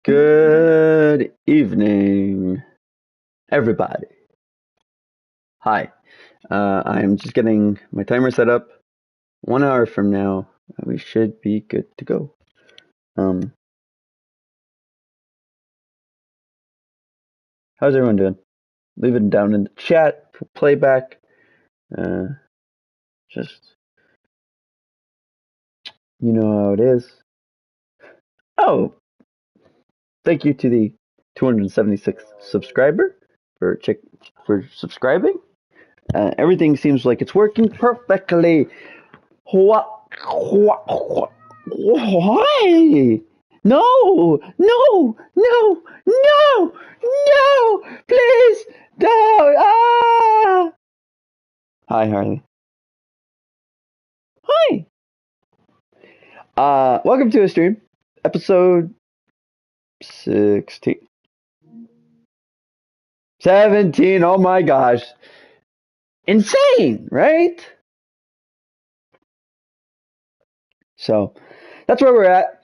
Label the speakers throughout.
Speaker 1: Good evening, everybody. Hi. I'm just getting my timer set up. 1 hour from now, we should be good to go. How's everyone doing? Leave it down in the chat for playback. Just, you know how it is. Oh, thank you to the 276th subscriber for subscribing. Everything seems like it's working perfectly. Why? No! No! No! No! No! Please! No! Ah! Hi, Harley. Hi. Welcome to a stream, episode 16. 17. Oh my gosh. Insane, right? So, that's where we're at.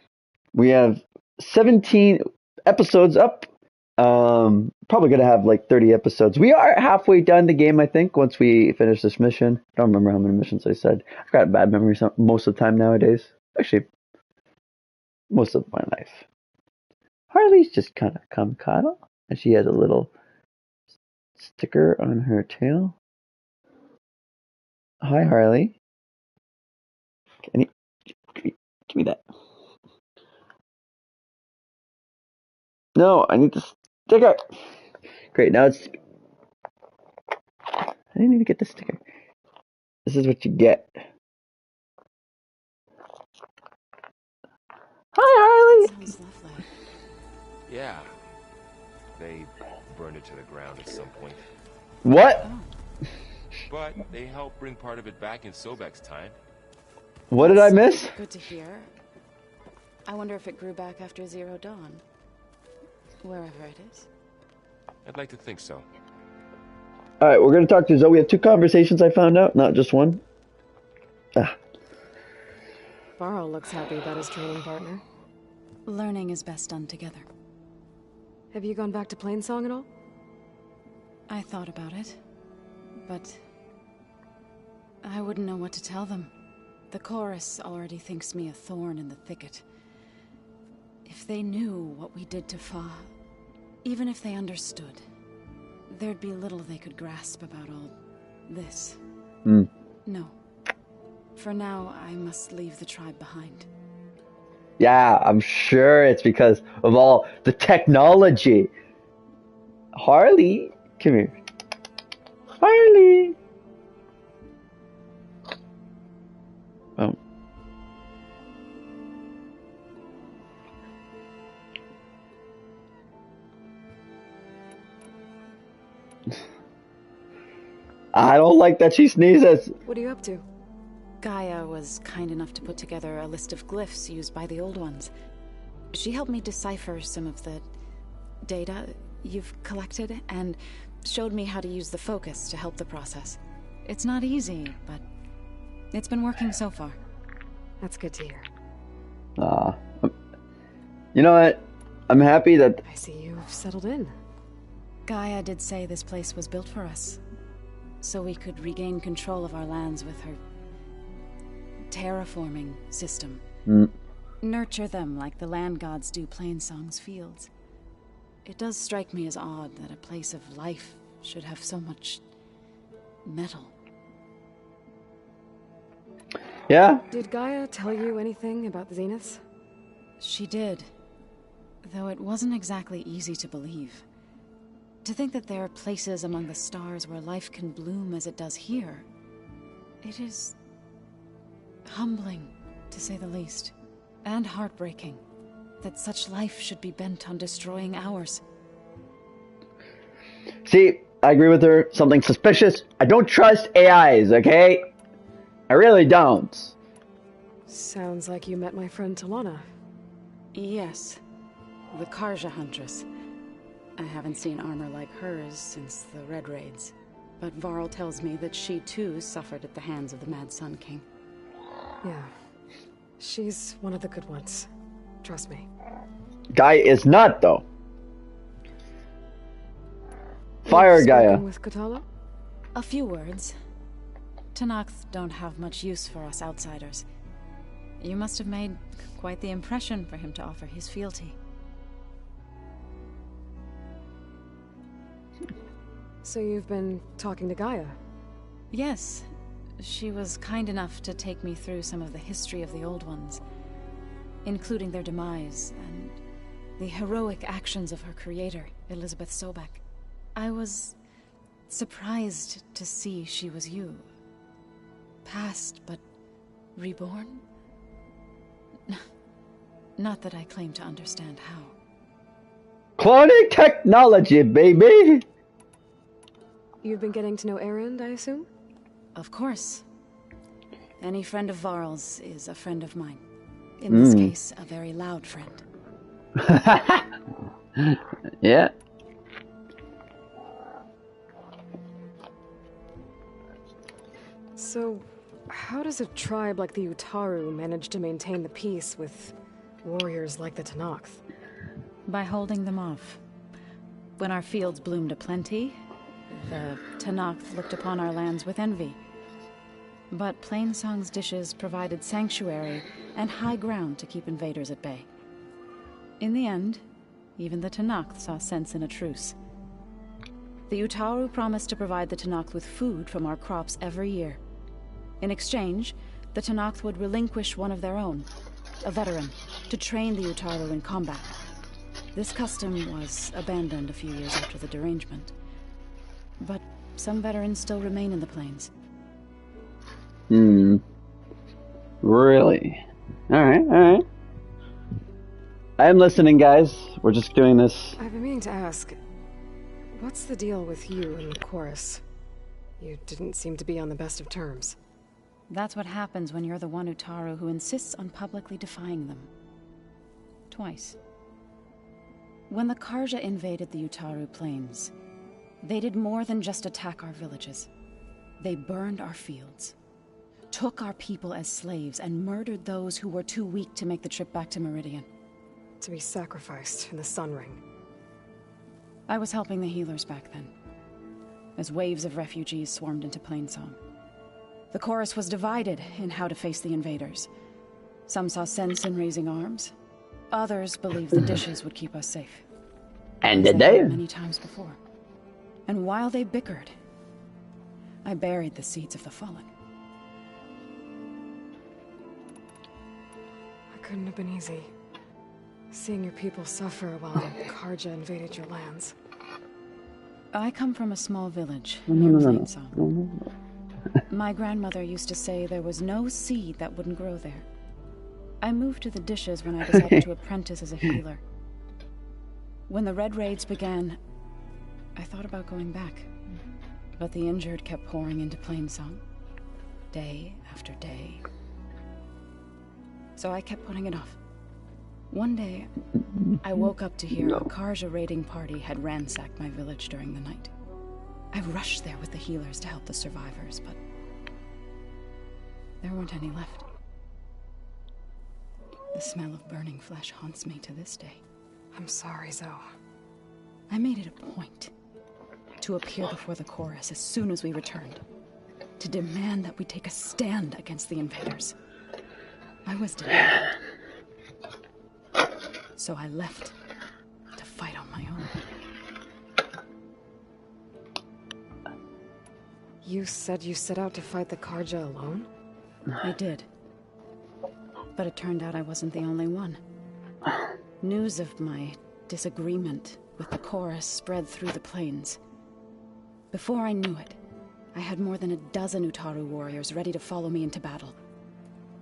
Speaker 1: We have 17 episodes up. Probably gonna have like 30 episodes. We are halfway done the game, I think, once we finish this mission. I don't remember how many missions I said. I've got a bad memory most of the time nowadays. Actually, most of my life. Harley's just kind of come cuddle, and she has a little sticker on her tail. Hi, Harley. Give me that. No, I need the sticker. Great, now it's. I didn't even get the sticker. This is what you get. Hi, Harley.
Speaker 2: Sounds lovely.
Speaker 3: Yeah. They burned it to the ground at some point.
Speaker 1: What?
Speaker 2: Oh.
Speaker 3: But they helped bring part of it back in Sobek's time.
Speaker 1: What did I miss?
Speaker 2: Good to hear. I wonder if it grew back after Zero Dawn. Wherever it is.
Speaker 3: I'd like to think so.
Speaker 1: Alright, we're going to talk to Zoe. We have 2 conversations I found out, not just one.
Speaker 4: Varl looks happy about his training partner.
Speaker 2: Learning is best done together.
Speaker 4: Have you gone back to Plainsong at all?
Speaker 2: I thought about it, but I wouldn't know what to tell them. The chorus already thinks me a thorn in the thicket. If they knew what we did to Fa, even if they understood, there'd be little they could grasp about all this. No. For now, I must leave the tribe behind.
Speaker 1: Yeah, I'm sure it's because of all the technology. Harley, come here. Harley. Oh. I don't like that she sneezes.
Speaker 4: What are you up to?
Speaker 2: Gaia was kind enough to put together a list of glyphs used by the Old Ones. She helped me decipher some of the data you've collected, and showed me how to use the focus to help the process. It's not easy, but it's been working so far.
Speaker 4: That's good to hear.
Speaker 1: You know what? I'm happy that...
Speaker 4: I see you've settled in.
Speaker 2: Gaia did say this place was built for us, so we could regain control of our lands with her terraforming system. Nurture them like the land gods do Plainsong's fields. It does strike me as odd that a place of life should have so much metal.
Speaker 1: Yeah?
Speaker 4: Did Gaia tell you anything about the Zeniths?
Speaker 2: She did, though it wasn't exactly easy to believe. To think that there are places among the stars where life can bloom as it does here. It is humbling, to say the least, and heartbreaking, that such life should be bent on destroying ours.
Speaker 1: See, I agree with her. Something suspicious. I don't trust AIs, okay? I really don't.
Speaker 4: Sounds like you met my friend Talana.
Speaker 2: Yes, the Karja Huntress. I haven't seen armor like hers since the Red Raids, but Varl tells me that she too suffered at the hands of the Mad Sun King.
Speaker 4: Yeah. She's one of the good ones. Trust me.
Speaker 1: Guy is not, though. Fire
Speaker 4: You've
Speaker 1: Gaia.
Speaker 4: spoken with Katala?
Speaker 2: A few words. Tenakth don't have much use for us outsiders. You must have made quite the impression for him to offer his fealty.
Speaker 4: So you've been talking to Gaia?
Speaker 2: Yes. She was kind enough to take me through some of the history of the Old Ones, including their demise and the heroic actions of her creator, Elizabeth Sobek. I was surprised to see she was you. Past, but reborn? Not that I claim to understand how.
Speaker 1: Cloning technology, baby!
Speaker 4: You've been getting to know Erend, I assume?
Speaker 2: Of course. Any friend of Varl's is a friend of mine. In this case, a very loud friend.
Speaker 1: Yeah.
Speaker 4: So, how does a tribe like the Utaru manage to maintain the peace with warriors like the Tenakth?
Speaker 2: By holding them off. When our fields bloomed aplenty, the Tenakth looked upon our lands with envy. But Plainsong's dishes provided sanctuary and high ground to keep invaders at bay. In the end, even the Tenakth saw sense in a truce. The Utaru promised to provide the Tenakth with food from our crops every year. In exchange, the Tenakth would relinquish one of their own, a veteran, to train the Utaru in combat. This custom was abandoned a few years after the derangement. But some veterans still remain in the plains.
Speaker 1: Really? Alright. I am listening, guys. We're just doing this.
Speaker 4: I've been meaning to ask, what's the deal with you and the chorus? You didn't seem to be on the best of terms.
Speaker 2: That's what happens when you're the one Utaru who insists on publicly defying them. Twice. When the Karja invaded the Utaru plains, they did more than just attack our villages. They burned our fields, took our people as slaves, and murdered those who were too weak to make the trip back to Meridian.
Speaker 4: To be sacrificed in the Sun Ring.
Speaker 2: I was helping the healers back then, as waves of refugees swarmed into Plainsong. The chorus was divided in how to face the invaders. Some saw sense in raising arms. Others believed the dishes would keep us safe.
Speaker 1: And
Speaker 2: As
Speaker 1: did
Speaker 2: they
Speaker 1: they?
Speaker 2: had many times before. And while they bickered, I buried the seeds of the fallen.
Speaker 4: It couldn't have been easy. Seeing your people suffer while the Karja invaded your lands.
Speaker 2: I come from a small village near Plainsong. My grandmother used to say there was no seed that wouldn't grow there. I moved to the dishes when I decided to apprentice as a healer. When the Red Raids began, I thought about going back. But the injured kept pouring into Plainsong, day after day. So I kept putting it off. One day, I woke up to hear a Karja raiding party had ransacked my village during the night. I rushed there with the healers to help the survivors, but there weren't any left. The smell of burning flesh haunts me to this day.
Speaker 4: I'm sorry, Zoe.
Speaker 2: I made it a point to appear before the chorus as soon as we returned, to demand that we take a stand against the invaders. I was denied. So I left to fight on my own.
Speaker 4: You said you set out to fight the Karja alone?
Speaker 2: I did. But it turned out I wasn't the only one. News of my disagreement with the chorus spread through the plains. Before I knew it, I had more than a dozen Utaru warriors ready to follow me into battle.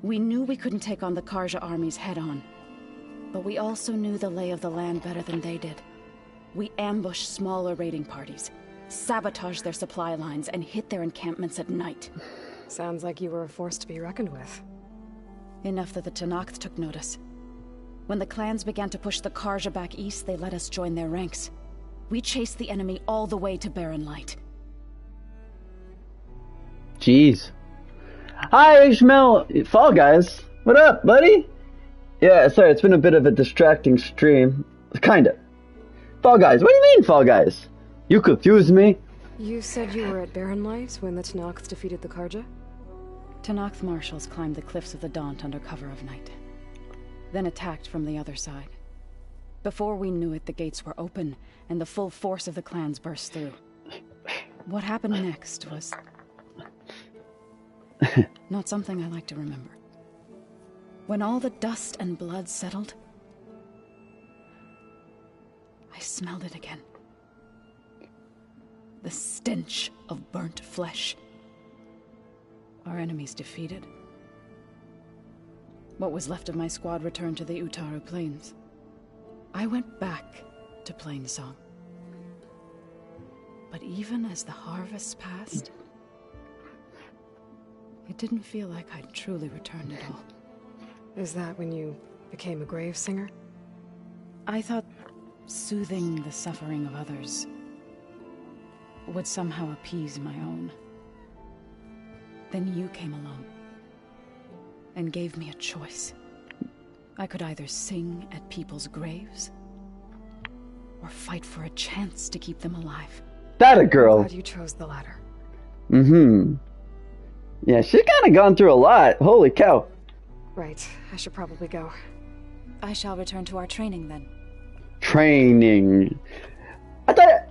Speaker 2: We knew we couldn't take on the Karja armies head-on, but we also knew the lay of the land better than they did. We ambushed smaller raiding parties, sabotaged their supply lines, and hit their encampments at night.
Speaker 4: Sounds like you were a force to be reckoned with.
Speaker 2: Enough that the Tenakth took notice. When the clans began to push the Karja back east, they let us join their ranks. We chased the enemy all the way to Barren Light.
Speaker 1: Jeez. Hi, Ishmael. Fall Guys. What up, buddy? Yeah, sorry, it's been a bit of a distracting stream. Kinda. Fall Guys, what do you mean, Fall Guys? You confused me.
Speaker 4: You said you were at Barren Light when the Tenakths defeated the Karja?
Speaker 2: Tenakth marshals climbed the cliffs of the Daunt under cover of night, then attacked from the other side. Before we knew it, the gates were open, and the full force of the clans burst through. What happened next was not something I like to remember. When all the dust and blood settled, I smelled it again. The stench of burnt flesh. Our enemies defeated. What was left of my squad returned to the Utaru Plains. I went back to Plainsong. But even as the harvests passed, it didn't feel like I'd truly returned at all.
Speaker 4: Is that when you became a grave singer?
Speaker 2: I thought soothing the suffering of others would somehow appease my own. Then you came along and gave me a choice. I could either sing at people's graves or fight for a chance to keep them alive.
Speaker 1: That a girl.
Speaker 4: I'm glad you chose the latter.
Speaker 1: Yeah, she's kind of gone through a lot. Holy cow.
Speaker 4: Right, I should probably go.
Speaker 2: I shall return to our training then.
Speaker 1: Training.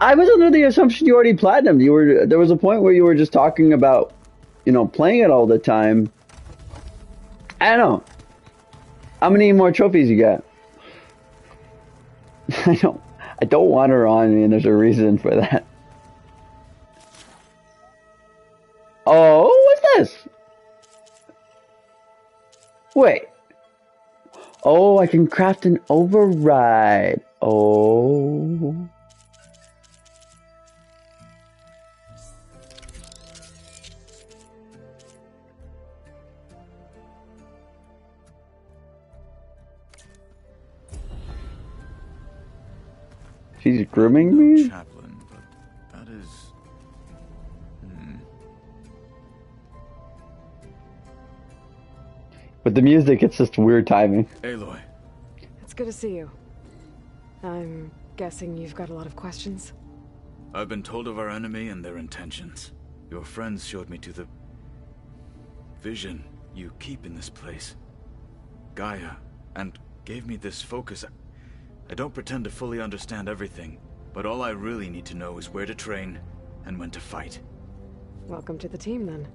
Speaker 1: I was under the assumption you already platinumed. There was a point where you were just talking about, playing it all the time. I don't know. How many more trophies you got? I don't want her on me, and there's a reason for that. Oh, what's this? Wait. Oh, I can craft an override. Oh. She's grooming me?
Speaker 5: Chaplain, but that is...
Speaker 1: With the music, it's just weird timing.
Speaker 5: Aloy.
Speaker 4: It's good to see you. I'm guessing you've got a lot of questions?
Speaker 5: I've been told of our enemy and their intentions. Your friends showed me to the... vision you keep in this place. Gaia, and gave me this focus. I don't pretend to fully understand everything, but all I really need to know is where to train and when to fight.
Speaker 4: Welcome to the team, then.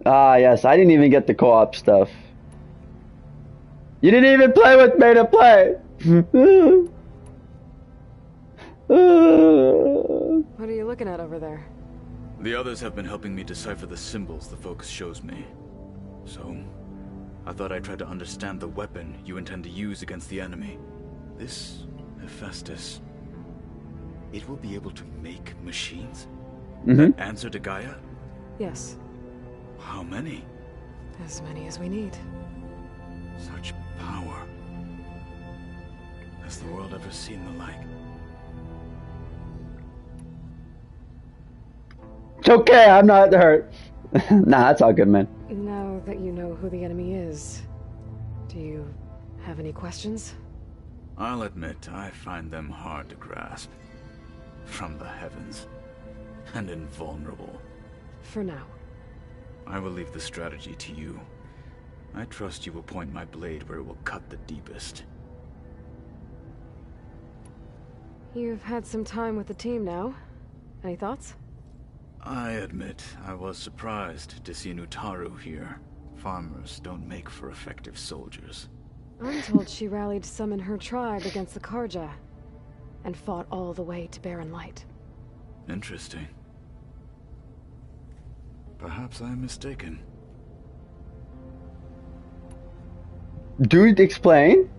Speaker 1: Ah, yes, I didn't even get the co-op stuff. You didn't even play with me to play!
Speaker 4: What are you looking at over there?
Speaker 5: The others have been helping me decipher the symbols the focus shows me. So, I thought I'd try to understand the weapon you intend to use against the enemy. This Hephaestus, it will be able to make machines? That answer to Gaia?
Speaker 4: Yes.
Speaker 5: How many?
Speaker 4: As many as we need.
Speaker 5: Such power. Has the world ever seen the like?
Speaker 1: It's okay, I'm not hurt. Nah, that's all good, man.
Speaker 4: Now that you know who the enemy is, do you have any questions?
Speaker 5: I'll admit, I find them hard to grasp. From the heavens. And invulnerable.
Speaker 4: For now.
Speaker 5: I will leave the strategy to you. I trust you will point my blade where it will cut the deepest.
Speaker 4: You've had some time with the team now. Any thoughts?
Speaker 5: I admit, I was surprised to see an Utaru here. Farmers don't make for effective soldiers.
Speaker 4: I'm told she rallied some in her tribe against the Karja, and fought all the way to Barren Light.
Speaker 5: Interesting. Perhaps I am mistaken.
Speaker 1: Dude, explain?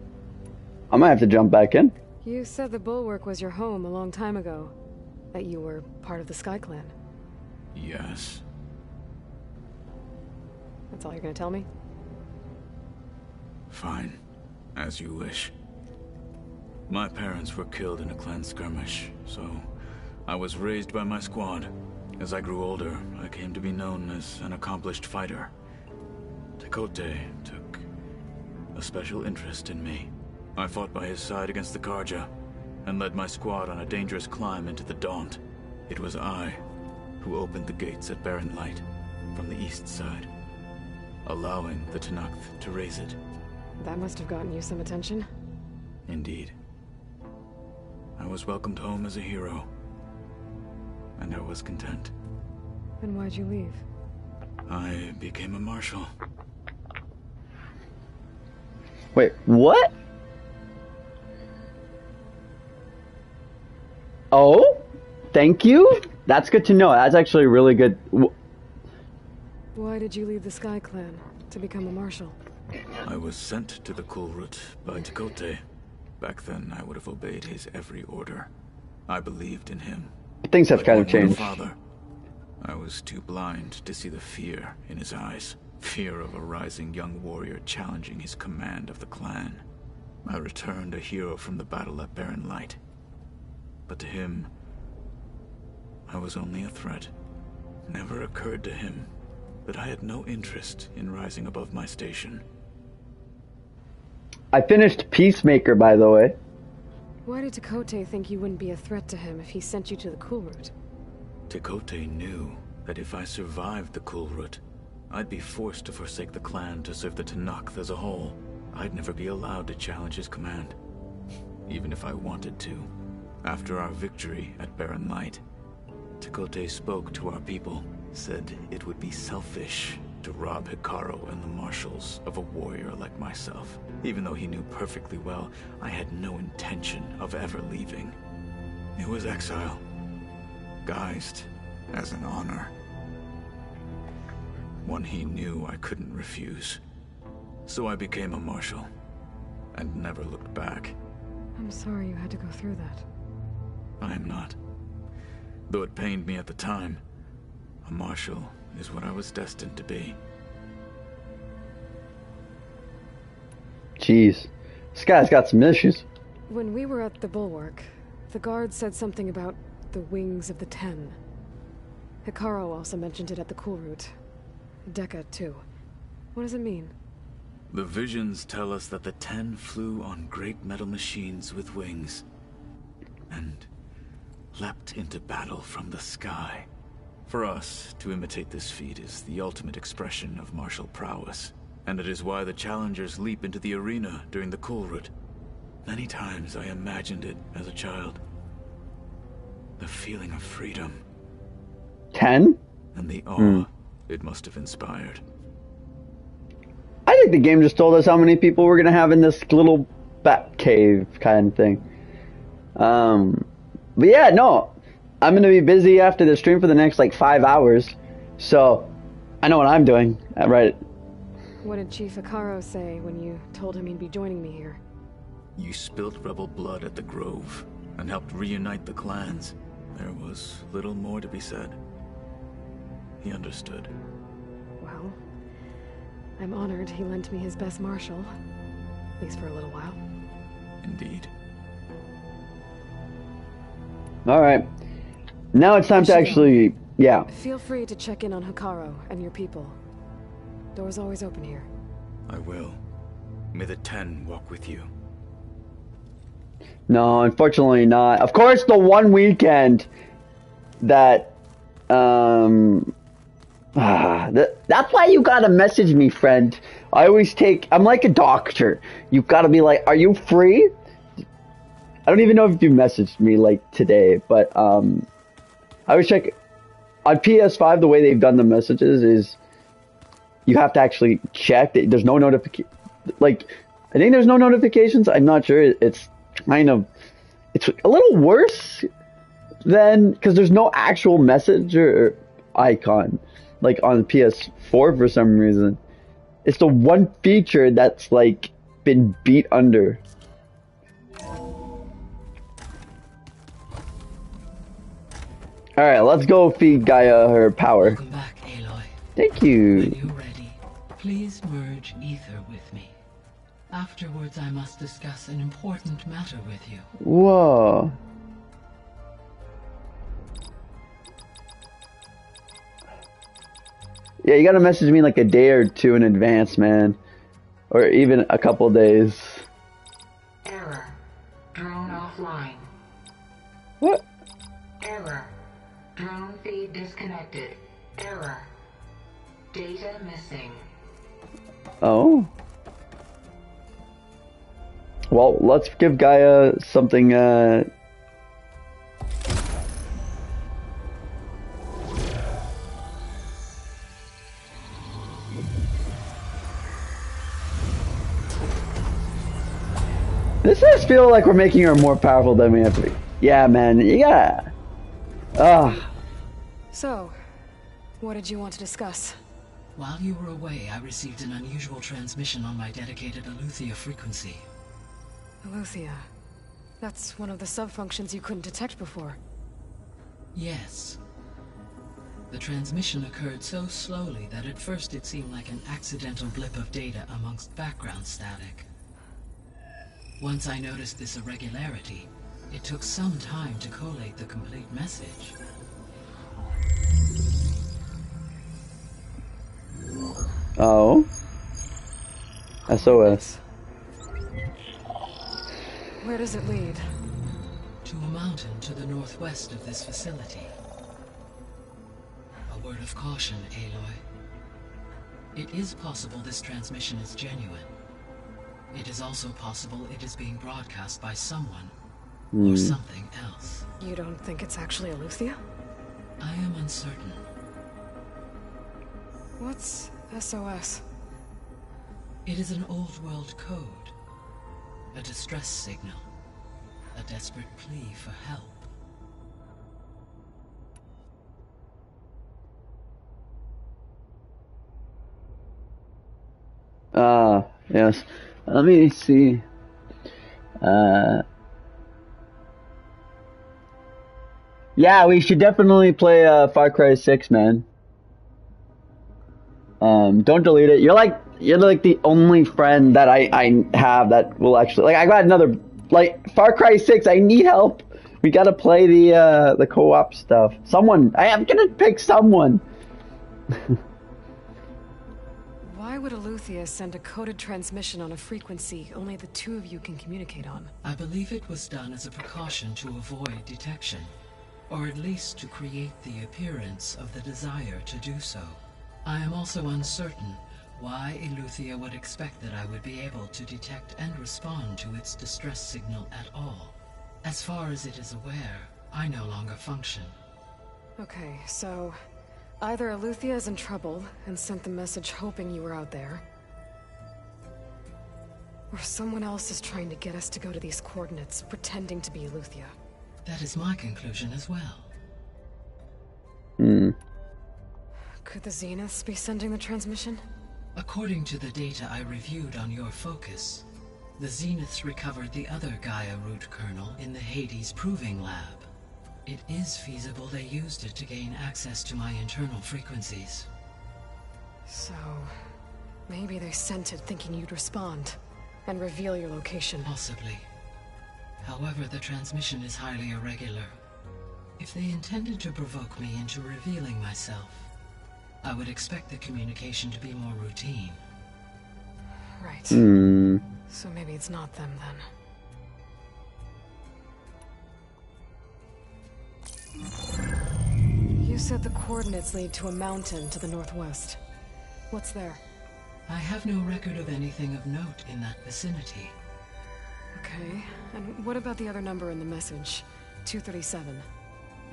Speaker 1: I might have to jump back in.
Speaker 4: You said the Bulwark was your home a long time ago. That you were part of the Sky Clan.
Speaker 5: Yes.
Speaker 4: That's all you're gonna tell me?
Speaker 5: Fine. As you wish. My parents were killed in a clan skirmish, so I was raised by my squad. As I grew older, I came to be known as an accomplished fighter. To Tekote took a special interest in me. I fought by his side against the Karja, and led my squad on a dangerous climb into the Daunt. It was I who opened the gates at Barren Light from the east side, allowing the Tenakth to raise it.
Speaker 4: That must have gotten you some attention.
Speaker 5: Indeed. I was welcomed home as a hero, and I was content.
Speaker 4: Then why'd you leave?
Speaker 5: I became a marshal.
Speaker 1: Wait, what? Oh, thank you. That's good to know. That's actually really good.
Speaker 4: Why did you leave the Sky Clan to become a marshal?
Speaker 5: I was sent to the Kulrut by Tekote. Back then, I would have obeyed his every order. I believed in him.
Speaker 1: Things have
Speaker 5: Like
Speaker 1: kind
Speaker 5: my
Speaker 1: of changed.
Speaker 5: father, I was too blind to see the fear in his eyes. Fear of a rising young warrior challenging his command of the clan. I returned a hero from the battle at Barren Light. But to him, I was only a threat. Never occurred to him that I had no interest in rising above my station.
Speaker 1: I finished Peacemaker, by the way.
Speaker 4: Why did Tekote think you wouldn't be a threat to him if he sent you to the Kulrut?
Speaker 5: Tekote knew that if I survived the Kulrut, I'd be forced to forsake the clan to serve the Tenakth as a whole. I'd never be allowed to challenge his command, even if I wanted to. After our victory at Barren Light, Tekote spoke to our people, said it would be selfish to rob Hikaru and the marshals of a warrior like myself, even though he knew perfectly well I had no intention of ever leaving. It was exile, guised as an honor. One he knew I couldn't refuse. So I became a marshal, and never looked back.
Speaker 4: I'm sorry you had to go through that.
Speaker 5: I am not. Though it pained me at the time, a marshal is what I was destined to be.
Speaker 1: Jeez. This guy's got some issues.
Speaker 4: When we were at the Bulwark, the guard said something about the Wings of the Ten. Hikaru also mentioned it at the Kulrut. Dekka, too. What does it mean?
Speaker 5: The visions tell us that the Ten flew on great metal machines with wings, and leapt into battle from the sky. For us, to imitate this feat is the ultimate expression of martial prowess, and it is why the challengers leap into the arena during the Kulrut. Many times I imagined it as a child. The feeling of freedom.
Speaker 1: 10?
Speaker 5: And the awe it must have inspired.
Speaker 1: I think the game just told us how many people we're gonna have in this little bat cave kind of thing. But yeah, no. I'm gonna be busy after the stream for the next like 5 hours. So I know what I'm doing. Right.
Speaker 4: What did Chief Hikaru say when you told him he'd be joining me here?
Speaker 5: You spilt rebel blood at the Grove and helped reunite the clans. There was little more to be said. He understood.
Speaker 4: Well, I'm honored he lent me his best marshal. At least for a little while.
Speaker 5: Indeed.
Speaker 1: Alright. Now it's time to actually, yeah.
Speaker 4: Feel free to check in on Hikaru and your people. Door's always open here.
Speaker 5: I will. May the Ten walk with you.
Speaker 1: No, unfortunately not. Of course, the one weekend that, that's why you gotta message me, friend. I'm like a doctor. You've gotta be like, are you free? I don't even know if you messaged me like today, but I always check on PS5. The way they've done the messages is you have to actually check. There's no notification. Like, I think there's no notifications. I'm not sure. It's a little worse than because there's no actual message or icon like on PS4 for some reason. It's the one feature that's like been beat under. Alright, let's go feed Gaia her power.
Speaker 6: Welcome back, Aloy.
Speaker 1: Thank you.
Speaker 6: When you're ready, please merge ether with me. Afterwards, I must discuss an important matter with you.
Speaker 1: Whoa. Yeah, you gotta message me like a day or two in advance, man. Or even a couple days.
Speaker 6: Error. Drone offline.
Speaker 1: What?
Speaker 6: Error. Drone feed disconnected. Error. Data missing.
Speaker 1: Oh. Well, let's give Gaia something, This does feel like we're making her more powerful than we have to be. Yeah, man. Yeah. Ah.
Speaker 4: So, what did you want to discuss?
Speaker 6: While you were away, I received an unusual transmission on my dedicated Aletheia frequency.
Speaker 4: Aletheia. That's one of the sub-functions you couldn't detect before.
Speaker 6: Yes. The transmission occurred so slowly that at first it seemed like an accidental blip of data amongst background static. Once I noticed this irregularity, it took some time to collate the complete message.
Speaker 1: Oh. SOS.
Speaker 4: Where does it lead?
Speaker 6: To a mountain to the northwest of this facility. A word of caution, Aloy. It is possible this transmission is genuine. It is also possible it is being broadcast by someone or something else.
Speaker 4: You don't think it's actually Aletheia?
Speaker 6: I am uncertain.
Speaker 4: What's SOS?
Speaker 6: It is an old world code. A distress signal. A desperate plea for help.
Speaker 1: Yes. Let me see. Yeah, we should definitely play Far Cry 6, man. Don't delete it. You're like the only friend that I have that will actually, like, I got another, like, Far Cry 6. I need help. We gotta play the co-op stuff. Someone. I'm gonna pick someone.
Speaker 4: Why would Aletheia send a coded transmission on a frequency only the two of you can communicate on?
Speaker 6: I believe it was done as a precaution to avoid detection, or at least to create the appearance of the desire to do so. I am also uncertain why Aletheia would expect that I would be able to detect and respond to its distress signal at all. As far as it is aware, I no longer function.
Speaker 4: Okay, so either Aletheia is in trouble and sent the message hoping you were out there, or someone else is trying to get us to go to these coordinates, pretending to be Aletheia.
Speaker 6: That is my conclusion as well.
Speaker 4: Could the Zeniths be sending the transmission?
Speaker 6: According to the data I reviewed on your focus, the Zeniths recovered the other Gaia root kernel in the Hades Proving Lab. It is feasible they used it to gain access to my internal frequencies.
Speaker 4: So, maybe they sent it thinking you'd respond and reveal your location.
Speaker 6: Possibly. However, the transmission is highly irregular. If they intended to provoke me into revealing myself, I would expect the communication to be more routine.
Speaker 4: Right. So maybe it's not them then. You said the coordinates lead to a mountain to the northwest. What's there?
Speaker 6: I have no record of anything of note in that vicinity.
Speaker 4: Okay, and what about the other number in the message? 237.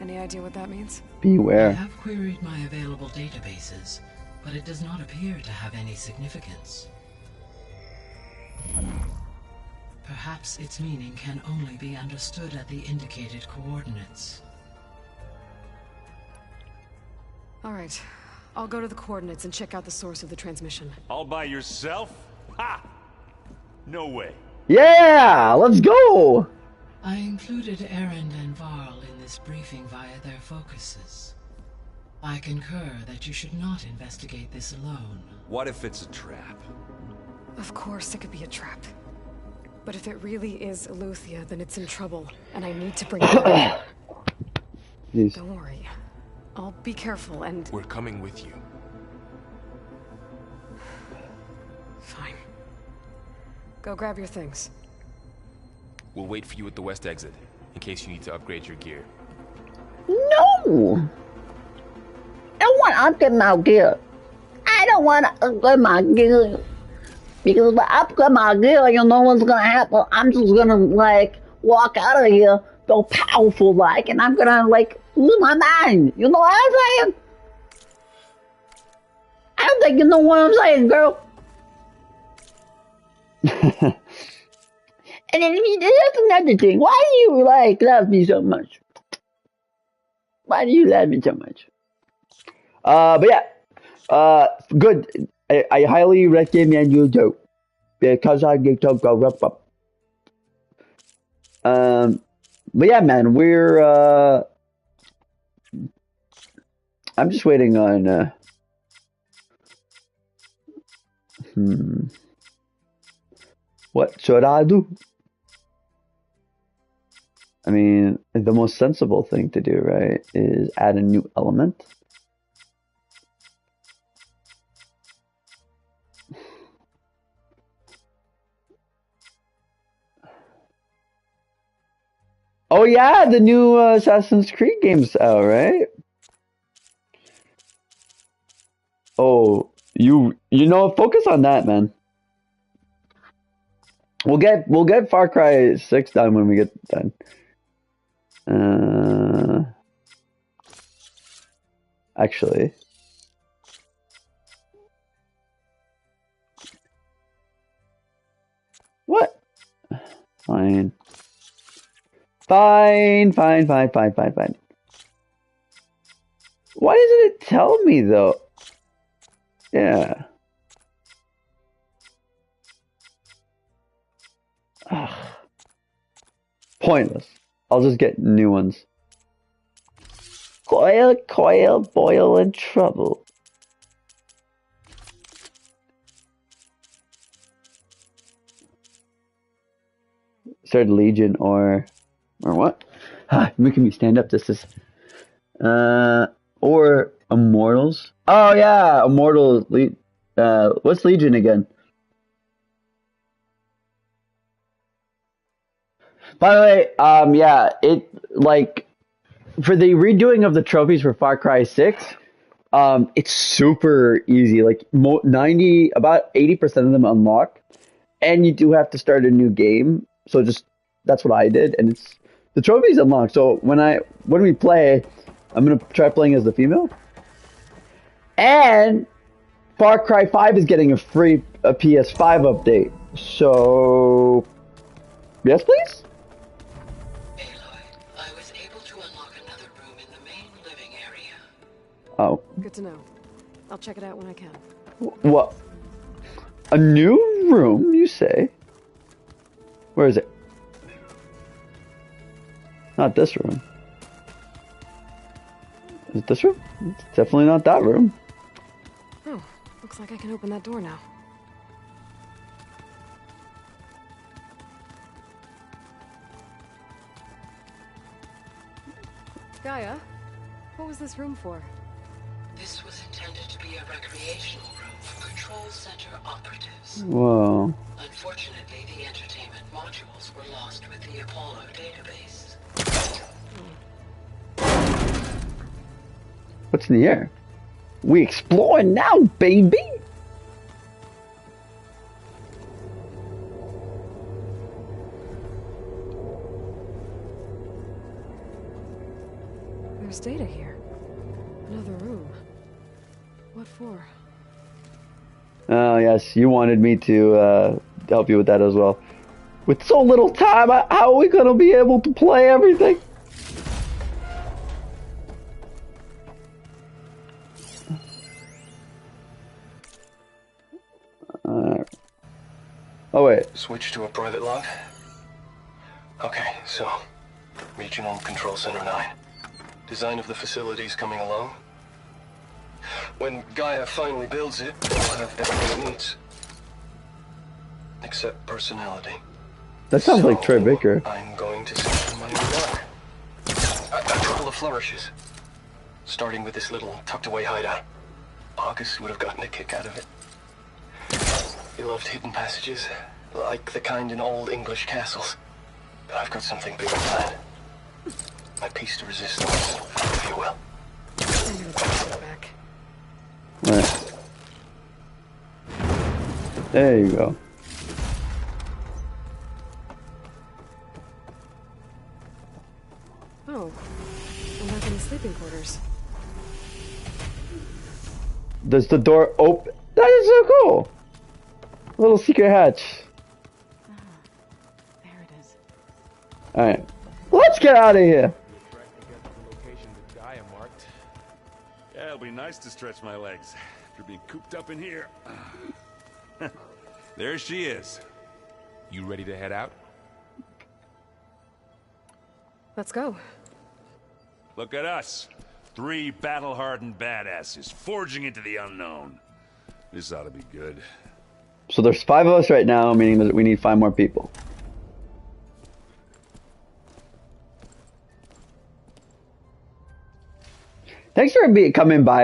Speaker 4: Any idea what that means?
Speaker 1: Beware.
Speaker 6: I have queried my available databases, but it does not appear to have any significance. Perhaps its meaning can only be understood at the indicated coordinates.
Speaker 4: All right, I'll go to the coordinates and check out the source of the transmission.
Speaker 3: All by yourself? Ha! No way.
Speaker 1: Yeah, let's go.
Speaker 6: I included Erend and Varl in this briefing via their focuses. I concur that you should not investigate this alone.
Speaker 3: What if it's a trap?
Speaker 4: Of course it could be a trap. But if it really is Aletheia, then it's in trouble, and I need to bring it back.
Speaker 1: Jeez.
Speaker 4: Don't worry. I'll be careful and...
Speaker 3: We're coming with you.
Speaker 4: Go grab your things.
Speaker 3: We'll wait for you at the west exit, in case you need to upgrade your gear.
Speaker 1: No!
Speaker 7: I don't want to upgrade my gear. I don't want to upgrade my gear. Because if I upgrade my gear, you know what's gonna happen? I'm just gonna, like, walk out of here, feel powerful, like, and I'm gonna, like, lose my mind. You know what I'm saying? I don't think you know what I'm saying, girl. And then that's another thing. Why do you, like, love me so much? Why do you love me so much?
Speaker 1: But yeah, good. I highly recommend you do, because I get to go up. But yeah, man, I'm just waiting on, what should I do? I mean, the most sensible thing to do, right, is add a new element. Oh yeah, the new Assassin's Creed game's out, right? Oh, you know, focus on that, man. We'll get Far Cry 6 done when we get done. Actually, what? Fine. Fine. Why doesn't it tell me though? Yeah. Ugh. Pointless. I'll just get new ones. Coil, boil, and trouble. Start Legion or what? Making me stand up. This is or Immortals. Oh yeah, Immortals. What's Legion again? By the way, yeah, it like for the redoing of the trophies for Far Cry 6, it's super easy. Like 90, about 80% of them unlock, and you do have to start a new game. So just that's what I did, and it's the trophies unlocked. So when we play, I'm gonna try playing as the female, and Far Cry 5 is getting a free PS5 update. So yes, please.
Speaker 6: Aloy, I was able to unlock another room in the main living area.
Speaker 1: Oh,
Speaker 4: Good to know. I'll check it out when I can.
Speaker 1: what? A new room, you say? Where is it? Not this room. Is it this room? It's definitely not that room.
Speaker 4: Oh, looks like I can open that door now. Gaia, what was this room for?
Speaker 6: This was intended to be a recreational room for Control Center operatives.
Speaker 1: Whoa.
Speaker 6: Unfortunately, the entertainment modules were lost with the Apollo database.
Speaker 1: What's in the air? We exploring now, baby!
Speaker 4: There's data here. Another room. What for?
Speaker 1: Oh, yes, you wanted me to help you with that as well. With so little time, how are we going to be able to play everything? Oh, wait.
Speaker 8: Switch to a private log? Okay, so Regional Control Center 9. Design of the facilities coming along. When Gaia finally builds it, we'll have everything it needs. Except personality.
Speaker 1: That sounds like Troy Baker.
Speaker 8: I'm going to see my new work. A couple of flourishes. Starting with this little tucked away hideout. August would have gotten a kick out of it. He loved hidden passages, Like the kind in old English castles. But I've got something bigger planned. My piece de resistance, if you will.
Speaker 4: I'm gonna take it back.
Speaker 1: Right. There you go.
Speaker 4: Oh, I'm back in the sleeping quarters.
Speaker 1: Does the door open? That is so cool. A little secret hatch.
Speaker 2: There it is.
Speaker 1: All right, let's get out of here.
Speaker 9: Yeah, it'll be nice to stretch my legs after being cooped up in here. There she is.
Speaker 3: You ready to head out?
Speaker 4: Let's go.
Speaker 9: Look at us. 3 battle-hardened badasses forging into the unknown. This ought to be good.
Speaker 1: So there's 5 of us right now, meaning that we need 5 more people. Thanks for coming by.